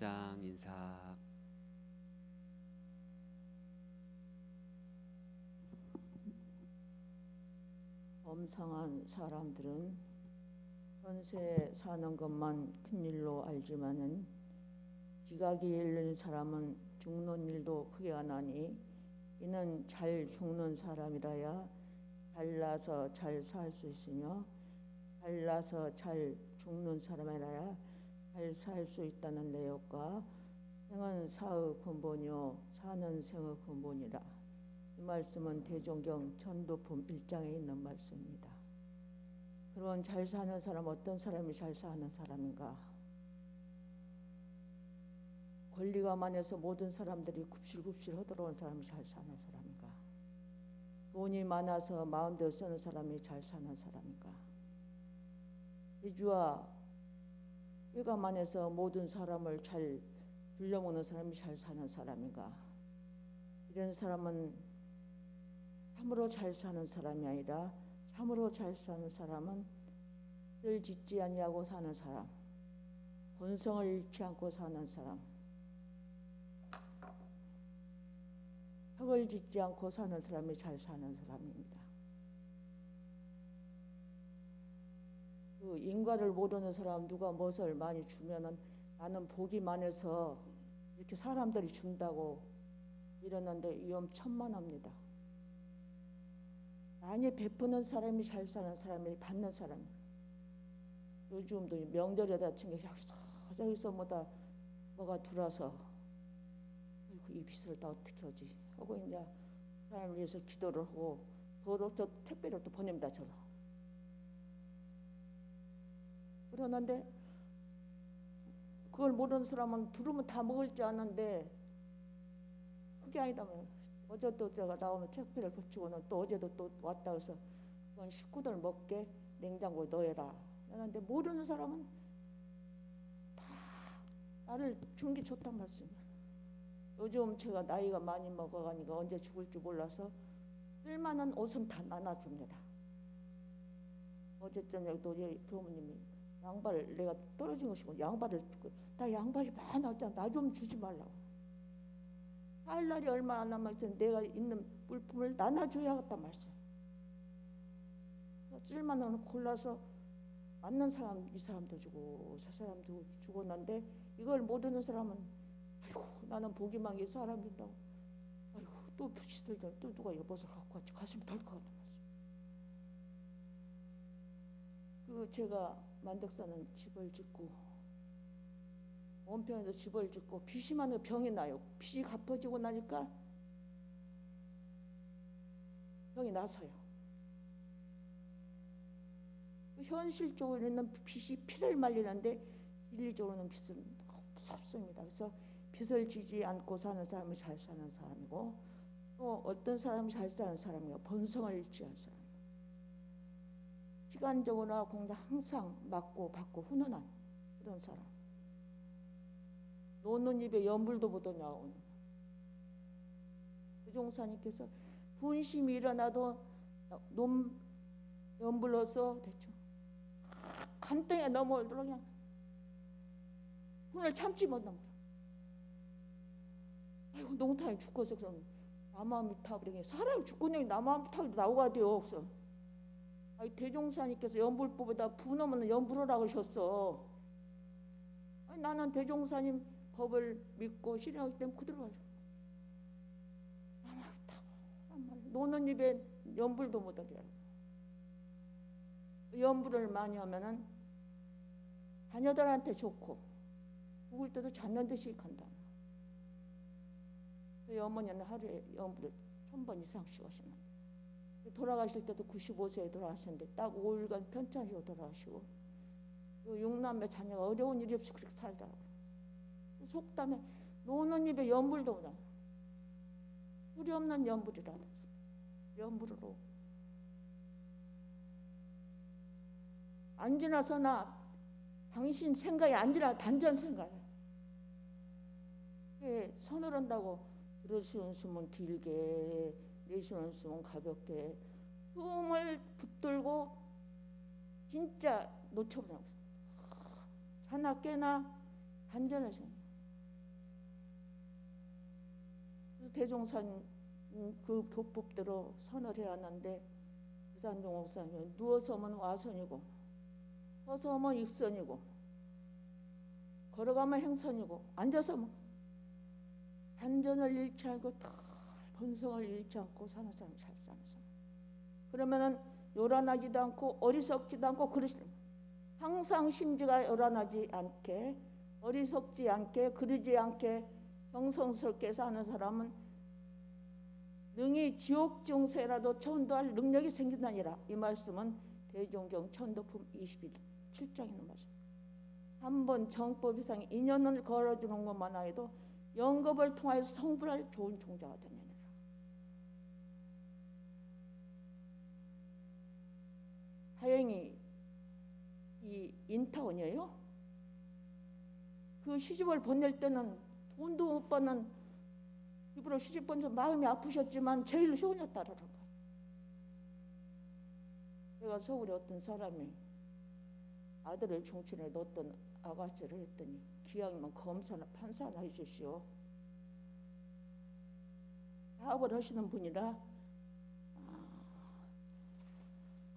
사장 인사. 범상한 사람들은 현세 사는 것만 큰일로 알지만은 지각이 잃는 사람은 죽는 일도 크게 안 하니 이는 잘 죽는 사람이라야 잘나서 잘 살 수 있으며 잘나서 잘 죽는 사람이라야 잘 살 수 있다는 내용과 생은 사의 근본이요 사는 생의 근본이라. 이 말씀은 대종경 전도품 1장에 있는 말씀입니다. 그런 잘 사는 사람, 어떤 사람이 잘 사는 사람인가? 권리가 많아서 모든 사람들이 굽실굽실 허들어온 사람이 잘 사는 사람인가? 돈이 많아서 마음대로 쓰는 사람이 잘 사는 사람인가? 재주와 꾀가 많아서 모든 사람을 잘 불려먹는 사람이 잘 사는 사람인가? 이런 사람은 참으로 잘 사는 사람이 아니라, 참으로 잘 사는 사람은 늘 짓지 아니하고 사는 사람, 본성을 잃지 않고 사는 사람, 혁을 짓지 않고 사는 사람이 잘 사는 사람입니다. 그 인과를 모르는 사람, 누가 무엇을 많이 주면은 나는 복이 많아서 이렇게 사람들이 준다고 이러는데 위험천만합니다. 많이 베푸는 사람이 잘 사는 사람이 받는 사람. 요즘도 명절에다 친게 저기서 뭐가 들어와서 이 빚을 다 어떻게 하지 하고 이제 사람을 위해서 기도를 하고 도로 저 택배를 또 보냅니다. 저로. 그러는데 그걸 모르는 사람은 들으면 다 먹을 줄 아는데 그게 아니다면 어제도 제가 나오면 택배를 붙이고는 또 어제도 또 왔다 그래서 그건 식구들 먹게 냉장고에 넣어라. 그런데 모르는 사람은 다 나를 주는 게 좋단 말씀이야. 요즘 제가 나이가 많이 먹어가니까 언제 죽을지 몰라서 쓸만한 옷은 다 나눠줍니다. 어제 저녁도 교무님이 양발을 내가 떨어진 것이고 양발을 나 양발이 많았잖아. 나 좀 주지 말라고. 살 날이 얼마 안 남았을 때 내가 있는 물품을 나눠줘야겠다 말씀. 쓸만한 골라서 맞는 사람 이 사람도 주고 저 사람도 주고는데 이걸 모르는 사람은 아이고 나는 복이 많은 사람인다고 아이고 또 빚을 또 누가 이것을 갖고 같이 가슴이 덜 것 같단 말씀. 그 제가 만덕사는 집을 짓고 원평에서 집을 짓고 빚이 많은 병이 나요. 빚이 갚아지고 나니까 병이 나서요. 현실적으로는 빚이 피를 말리는데 진리적으로는 빚은 무섭습니다. 그래서 빚을 지지 않고 사는 사람이 잘 사는 사람이고 또 어떤 사람이 잘 사는 사람이고 본성을 잃지 않은 사람. 시간적으로나 공부 항상 맞고 받고 훈훈한 그런 사람. 노는 입에 연불도 못 나오는. 조종사님께서 분심이 일어나도 연불로서 대충 간땡에 넘어오도록 그냥 분을 참지 못하면 아이고 농탄이 죽어서 그럼 나만 타버리게 사람이 죽고 나만 타고 나오가 돼요. 없어. 아니 대종사님께서 연불법에다 분하면 연불하라고 하셨어. 아니 나는 대종사님 법을 믿고 실행하기 때문에 그대로 가죠. 나만 타고 노는 입에 연불도 못하게 하고 연불을 많이 하면은 자녀들한테 좋고 죽을 때도 잤는 듯이 간다. 저희 어머니는 하루에 연불을 1000번 이상씩 하시는데 돌아가실 때도 95세에 돌아가셨는데 딱 5일간 편찮으시고 돌아가시고 육남매 자녀가 어려운 일이 없이 그렇게 살더라고요. 속담에 노는 입에 연불도 못하고 소리 없는 연불이라도 연불으로 안 지나서나 당신 생각이 안 지나 단전 생각이야. 서늘한다고 들으시는 숨은 길게 내쉬는 숨은 가볍게 숨을 붙들고 진짜 놓쳐버리고 자나 깨나 단전을 생각. 대종산 그 교법대로 선을 해야 하는데 대산동 목사님은 누워서 하면 와선이고 서서 하면 익선이고 걸어가면 행선이고 앉아서 하면 단전을 잃지 않고 본성을 잃지 않고 사는 사람이 잘 사는 사람. 그러면은 요란하지도 않고 어리석지도 않고 그러시는 항상 심지가 요란하지 않게 어리석지 않게 그러지 않게 정성스럽게 사는 사람은 능히 지옥 증세라도 천도할 능력이 생긴다니라. 이 말씀은 대종경 천도품 27장에 있는 말씀. 한번 정법 이상의 인연을 걸어주는 것만 해도 영겁을 통하여서 성불할 좋은 종자가 되느니라. 다행히 이 인타원이에요. 그 시집을 보낼 때는 돈도 못 받는 일부러 시집 보내서 마음이 아프셨지만 제일 효녀딸이라는 거예요. 내가 서울에 어떤 사람이 아들을 종친에 넣었던 아가씨를 했더니 기왕이면 검사나 판사나 해주시오. 사업을 하시는 분이라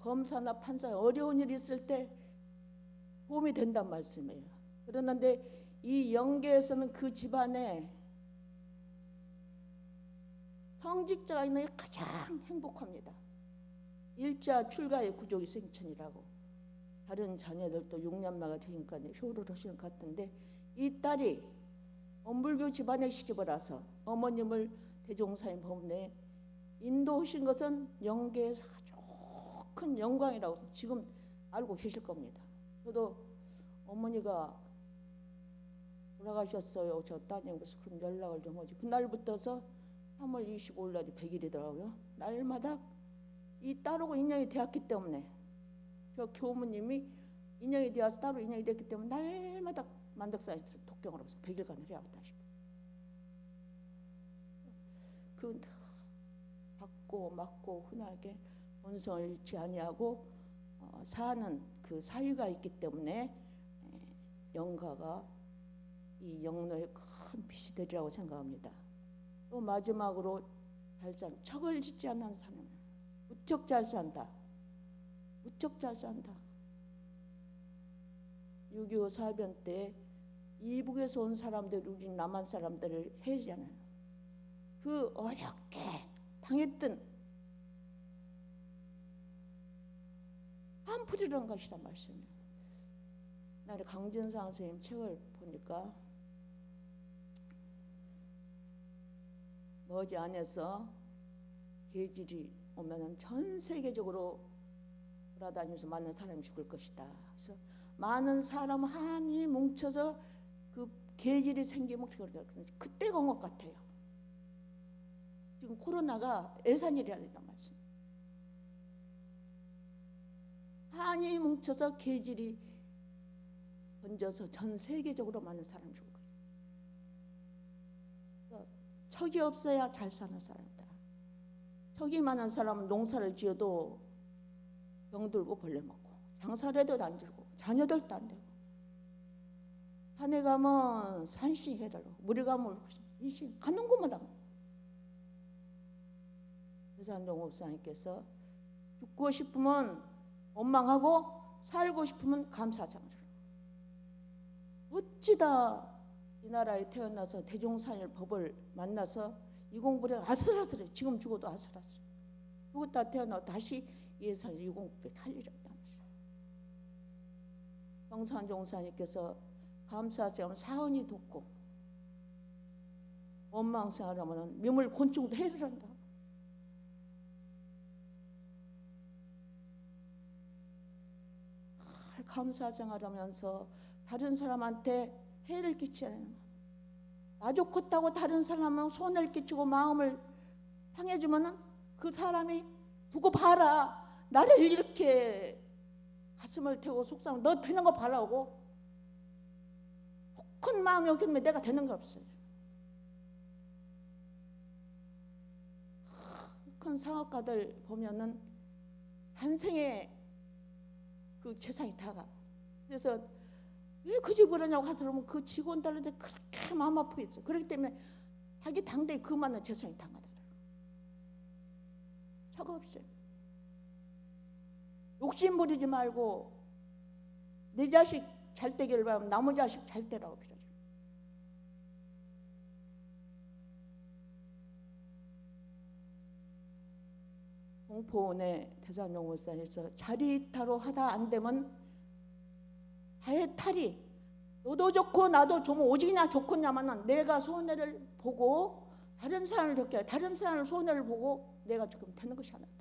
검사나 판사 어려운 일이 있을 때 도움이 된단 말씀이에요. 그러는데 이 영계에서는 그 집안에 성직자가 있는 게 가장 행복합니다. 일자 출가의 구족이 생천이라고. 다른 자녀들도 6년마가 되니까 효를 하시는 것 같은데 이 딸이 엄불교 집안에 시집을 와서 어머님을 대종사님 법내에 인도하신 것은 영계에서 아주 큰 영광이라고 지금 알고 계실 겁니다. 저도 어머니가 돌아가셨어요. 저 따님 그래서 그럼 연락을 좀 하지. 그날부터서 3월 25일 날이 100일이더라고요. 날마다 이 딸하고 인연이 되었기 때문에 저 교무님이 인연이 되어서 따로 인연이 됐기 때문에 날마다 만덕사에서 독경을 하면서 100일간을 해야겠다 싶어요. 그 받고 맞고 흔하게 본성을 잃지 아니하고 사는 그 사유가 있기 때문에 영가가 이 영노의 큰 빛이 되리라고 생각합니다. 또 마지막으로 잘 사는 척을 짓지 않는 사람 무척 잘 산다. 무척 잘 산다. 6.25 사변 때 이북에서 온 사람들 우리 남한 사람들을 해지하는 그 어렵게 당했던 한풀이라는 것이란 말씀이에요. 나를 강진상 선생님 책을 보니까 머지않아서 계질이 오면은 전 세계적으로 돌아다니면서 많은 사람이 죽을 것이다. 그래서 많은 사람 한이 뭉쳐서 그 계질이 생기면 그때가 온 것 같아요. 지금 코로나가 애산일이라 했단 말씀. 한이 뭉쳐서 계질이 번져서 전 세계적으로 많은 사람이 죽을 거예요. 척이 없어야 잘 사는 사람이다. 척이 많은 사람은 농사를 지어도 병들고 벌레 먹고 장사를 해도 안 들고 자녀들도 안 되고 산에 가면 산신 해달라고 물에 가면 인신 가는 곳마다 대산동 목사님께서 죽고 싶으면 원망하고 살고 싶으면 감사장을 어찌다 이 나라에 태어나서 대종사님 법을 만나서 이 공부를 아슬아슬해. 지금 죽어도 아슬아슬해. 죽었다 태어나고 다시 예산 이 공부에 할 일이 없단 말이야. 정산 종사님께서 감사하시면 사은이 돋고 원망생활하면 미물 곤충도 해를 한다. 감사생활하면서 다른 사람한테 해를 끼치지 않는 것. 나 좋겠다고 다른 사람은 손을 끼치고 마음을 상해주면은 그 사람이 두고 봐라. 나를 이렇게 가슴을 태우고 속상하면 너 되는 거 봐라고. 큰 마음이 없겠는데 내가 되는 거 없어요. 큰 사업가들 보면은 한생에 그 재산이 다가. 그래서 왜 그 집을 하냐고 하더라면 그 직원들한테 그렇게 마음 아프겠죠. 그렇기 때문에 자기 당대에 그 많은 재산이 당하더라. 차가 없어요. 욕심 부리지 말고 내 자식 잘 되기를 바라면 남의 자식 잘 되라고 빌어줘. 공포원의 대산용물산에서 자리타로 하다 안 되면 다의 탈이 너도 좋고 나도 좀 오직이나 좋겠냐마는 내가 손해를 보고 다른 사람을 좋게 다른 사람을 손해를 보고 내가 조금 되는 것이 하나도.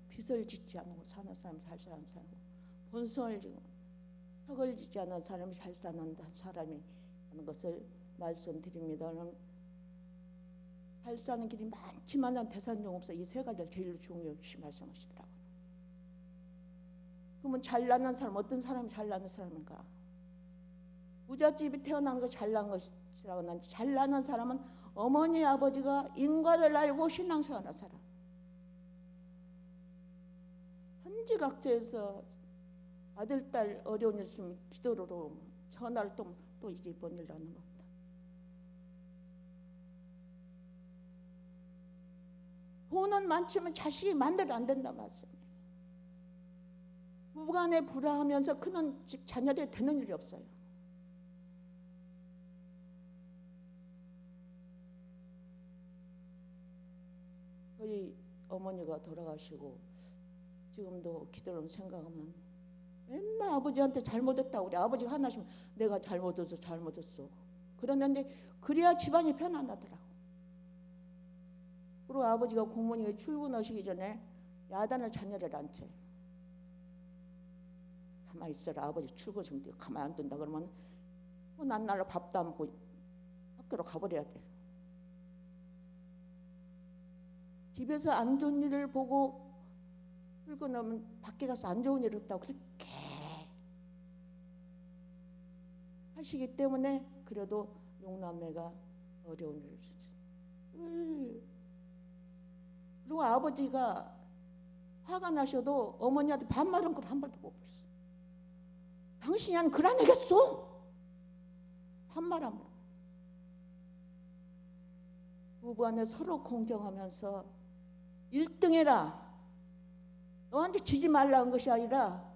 빚을 짓지 않고 사는 사람이 잘 사는 사람이고 본성을 지고 턱을 짓지 않은 사람이 잘 사는 사람이 하는 것을 말씀드립니다는. 잘 사는 길이 많지만 대산용업사 이 세 가지를 제일 중요시 말씀하시더라고요. 그러면 잘나는 사람 어떤 사람이 잘나는 사람인가? 부잣집이 태어나는 거 잘난 것이라고 하는데 잘나는 사람은 어머니 아버지가 인과를 알고 신앙생활하는 사람. 현지각처에서 아들 딸 어려운 일 있으면 기도로 전화를 또 이제 뭔 일 하는 겁니다. 돈은 많지만 자식이 마음대로 안 된다 말씀이에요. 부부간에 불화하면서 크는 집 자녀들이 되는 일이 없어요. 저희 어머니가 돌아가시고 지금도 기도를 생각하면 맨날 아버지한테 잘못했다고 우리 아버지가 하나씩 내가 잘못했어 그러는데 그래야 집안이 편안하더라고. 그리고 아버지가 공무원이 출근하시기 전에 야단을 자녀를 안 채. 가만히 있어라 아버지 출근하시면 돼. 가만히 안 둔다 그러면 난 날로 밥도 안 먹고 학교로 가버려야 돼. 집에서 안 좋은 일을 보고 출근하면 밖에 가서 안 좋은 일 없다고 그렇게 하시기 때문에 그래도 용남매가 어려운 일을 쓰지. 그리고 아버지가 화가 나셔도 어머니한테 반말한 걸 한 번도 못 봤어. 당신이 한 글 안 하겠어? 반말 한 번. 부부간에 서로 공정하면서 1등 해라. 너한테 지지 말라는 것이 아니라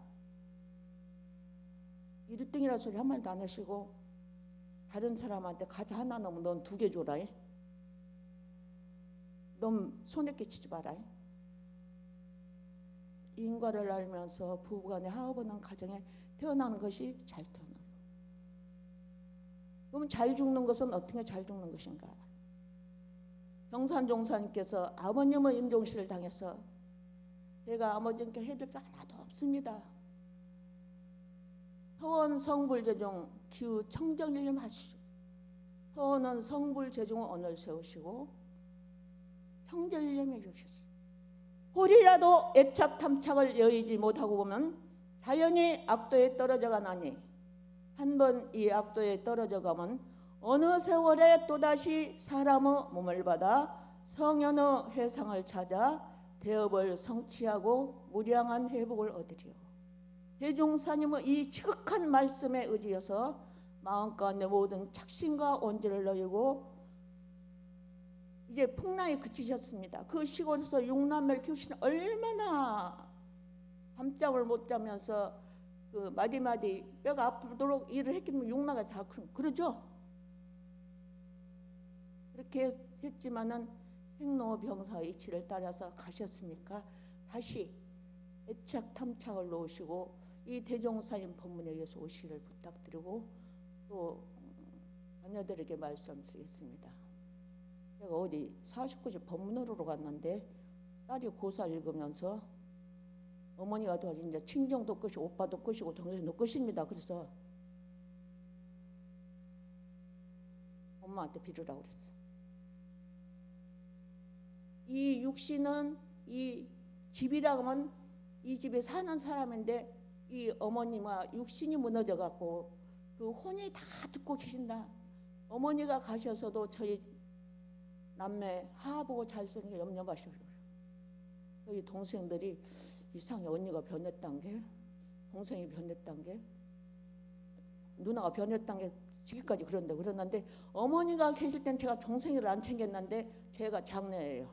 1등이라 소리 한 말도 안 하시고 다른 사람한테 과자 하나 넣으면 넌 2개 줘라. 넌 손에 끼치지 마라. 인과를 알면서 부부간에 화합하는 가정에 태어나는 것이 잘 태어나요. 그럼 잘 죽는 것은 어떻게 잘 죽는 것인가? 정산종사님께서 아버님의 임종시를 당해서 제가 아버님께 해줄 게 하나도 없습니다. 서원 성불제중 기후 청정일념 하시죠. 서원은 성불제중의 언을 세우시고 청정일념 해주셨어요. 홀이라도 애착 탐착을 여의지 못하고 보면 자연히 악도에 떨어져 가나니 한 번 이 악도에 떨어져 가면 어느 세월에 또다시 사람의 몸을 받아 성현의 회상을 찾아 대업을 성취하고 무량한 회복을 얻으리요. 대종사님의 이 지극한 말씀에 의지해서 마음가운데 모든 착신과 온지를 넣이고 이제 풍랑이 그치셨습니다. 그 시골에서 육남매를 키우시는 얼마나 밤잠을 못 자면서 그 마디마디 뼈가 아프도록 일을 했기 때문에 육남매가 다 그러죠. 그렇게 했지만은 생로병사의 이치를 따라서 가셨으니까 다시 애착 탐착을 놓으시고 이 대종사님 법문에 의해서 오시기를 부탁드리고 또 자녀들에게 말씀드리겠습니다. 제가 어디 49집 법문으로 갔는데 딸이 고사 읽으면서 어머니가 도와준 이제 친정도 끝이고 오빠도 끝이고 동생도 끝입니다. 그래서 엄마한테 빌으라고 그랬어. 이 육신은 이 집이라고 하면 이 집에 사는 사람인데 이 어머니와 육신이 무너져 갖고 그 혼이 다 듣고 계신다. 어머니가 가셔서도 저희 남매 하보고 잘 쓰는 게 염려 마시고 저희 동생들이 이상해 언니가 변했다는 게 동생이 변했단 게, 누나가 변했단 게 지금까지 그러는데 어머니가 계실 땐 제가 동생을 안 챙겼는데 제가 장녀예요.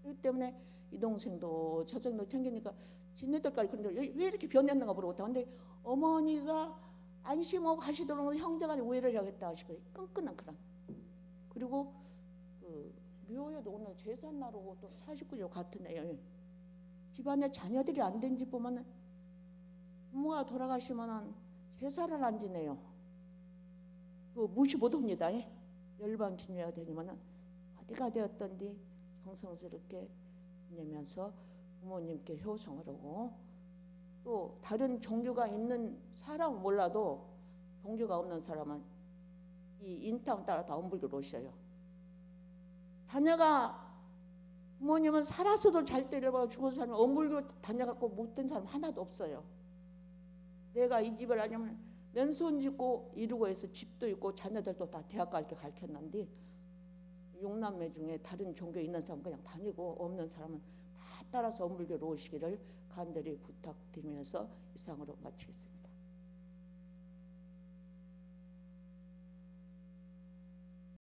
그렇기 때문에 이 동생도 저 동생도 챙기니까 지네들까지 그런데 왜 이렇게 변했는가 모르겠다. 근데 어머니가 안심하고 가시도록 형제간에 우애를 하겠다 싶어요. 끈끈한 그런. 그리고 그 묘에도 오늘 제삿날하고 또 49일 같으네요. 집안에 자녀들이 안 된 집 보면 부모가 돌아가시면 제사를 안 지내요. 그 무시 못합니다. 열방 지내야 되니만은 어디가 되었던지 정성스럽게 지내면서 부모님께 효성을 하고, 또 다른 종교가 있는 사람은 몰라도 종교가 없는 사람은 이 인탕 따라 다 엄불교로 오셔요. 자녀가 부모님은 살아서도 잘 때려봐 죽어서 살면 엄불교 다녀갖고 못된 사람 하나도 없어요. 내가 이 집을 하려면 맨손 짓고 이루고 해서 집도 있고 자녀들도 다 대학 갈게 가르쳤는데, 6남매 중에 다른 종교에 있는 사람 그냥 다니고 없는 사람은 다 따라서 엄불교로 오시기를 간절히 부탁드리면서 이상으로 마치겠습니다.